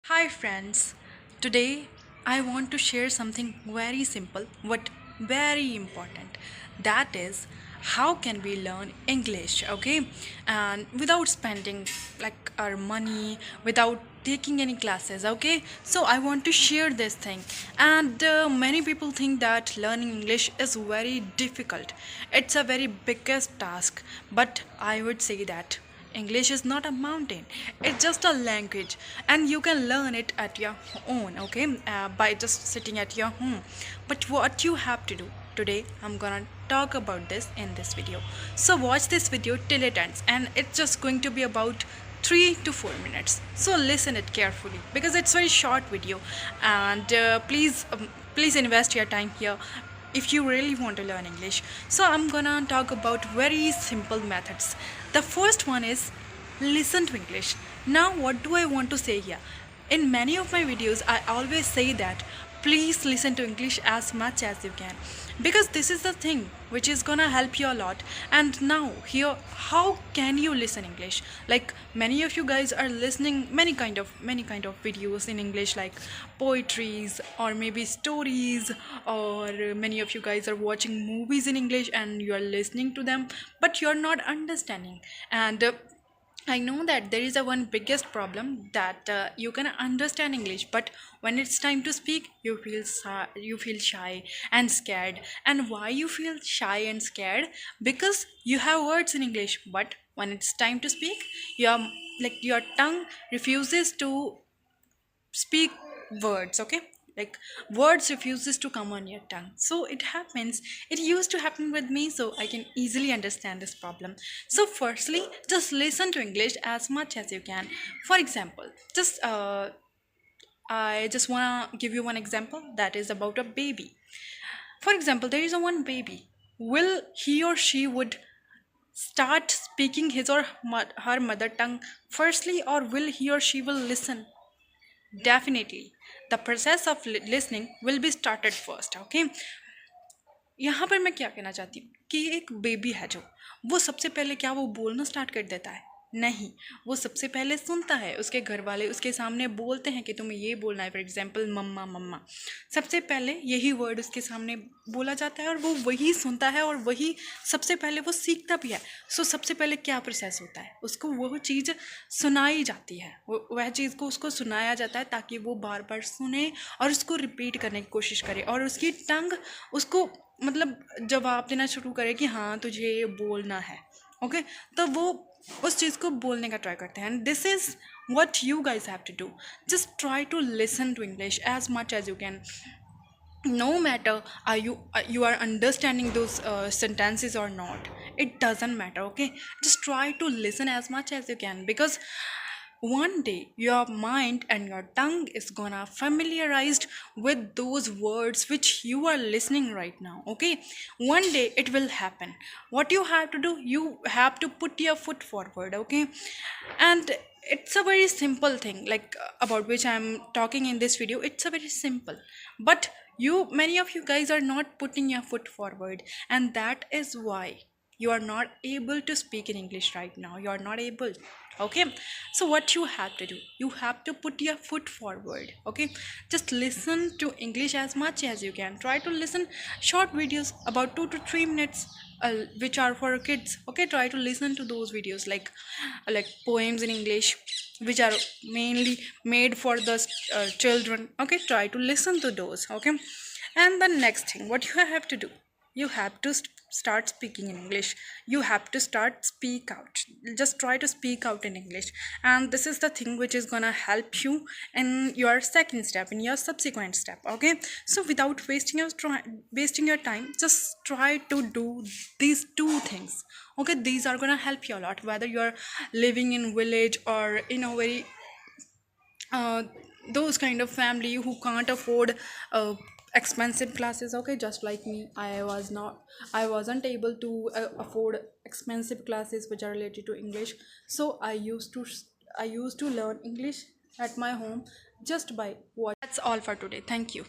Hi friends, today I want to share something very simple but very important. That is how can we learn English, okay? And without spending like our money, without taking any classes, okay? So I want to share this thing. And many people think that learning English is very difficult. It's a very biggest task, but I would say that English is not a mountain, it's just a language, and you can learn it at your own, okay, by just sitting at your home. But what you have to do today, I'm gonna talk about this in this video. So, watch this video till it ends, and it's just going to be about 3 to 4 minutes. So, listen it carefully because it's very short video, and please invest your time here if you really want to learn English. So I'm gonna talk about very simple methods. The first one is listen to English. Now, what do I want to say here? In many of my videos, I always say that please listen to English as much as you can because this is the thing which is gonna help you a lot. And now here, how can you listen English? Like many of you guys are listening many kind of videos in English, like poetries or maybe stories, or many of you guys are watching movies in English and you are listening to them, but you're not understanding. And I know that there is a one biggest problem that you can understand English, but when it's time to speak, you feel shy and scared. And why you feel shy and scared? Because you have words in English, but when it's time to speak, your your tongue refuses to speak words, okay, like words refuses to come on your tongue. So it happens, it used to happen with me, so I can easily understand this problem. So firstly, just listen to English as much as you can. For example, just I just want to give you one example that is about a baby. For example, there is a one baby. Will he or she would start speaking his or her mother tongue firstly, or will he or she will listen? Definitely, the process of listening will be started first. Okay, यहाँ पर मैं क्या कहना चाहती हूँ कि एक baby है जो, वो सबसे पहले क्या वो बोलना स्टार्ट कर देता है? नहीं, वो सबसे पहले सुनता है, उसके घर वाले उसके सामने बोलते हैं कि तुम्हें ये बोलना है, फॉर एग्जांपल मम्मा मम्मा। सबसे पहले यही वर्ड उसके सामने बोला जाता है और वो वही सुनता है और वही सबसे पहले वो सीखता भी है। सो सबसे पहले क्या प्रोसेस होता है, उसको वो चीज़ सुनाई जाती है, वह चीज़ को उसको सुनाया जाता है ताकि वो बार बार सुने और उसको रिपीट करने की कोशिश करे और उसकी टंग उसको मतलब जवाब देना शुरू करे कि हाँ तुझे ये बोलना है। ओके, तो वो उस चीज़ को बोलने का ट्राई करते हैं। And this is what you guys have to do. Just try to listen to English as much as you can, no matter you are understanding those sentences or not. It doesn't matter, okay? Just try to listen as much as you can, because one day your mind and your tongue is gonna familiarized with those words which you are listening right now, okay? One day it will happen. What you have to do, you have to put your foot forward, okay? And it's a very simple thing, like about which I'm talking in this video. It's a very simple, but you many of you guys are not putting your foot forward, and that is why you are not able to speak in English right now. You are not able, okay? So what you have to do, you have to put your foot forward, okay? Just listen to English as much as you can. Try to listen short videos about 2 to 3 minutes, which are for kids, okay? Try to listen to those videos, like poems in English which are mainly made for the children, okay? Try to listen to those, okay? And the next thing, what you have to do, you have to start speaking in English. You have to start speak out. Just try to speak out in English, and this is the thing which is gonna help you in your second step, in your subsequent step, okay? So without wasting your time, just try to do these two things, okay? These are gonna help you a lot, whether you're living in village or in a very uh, those kind of family who can't afford expensive classes, okay? Just like me, I wasn't able to afford expensive classes which are related to English. So I used to learn English at my home just by watch. That's all for today. Thank you.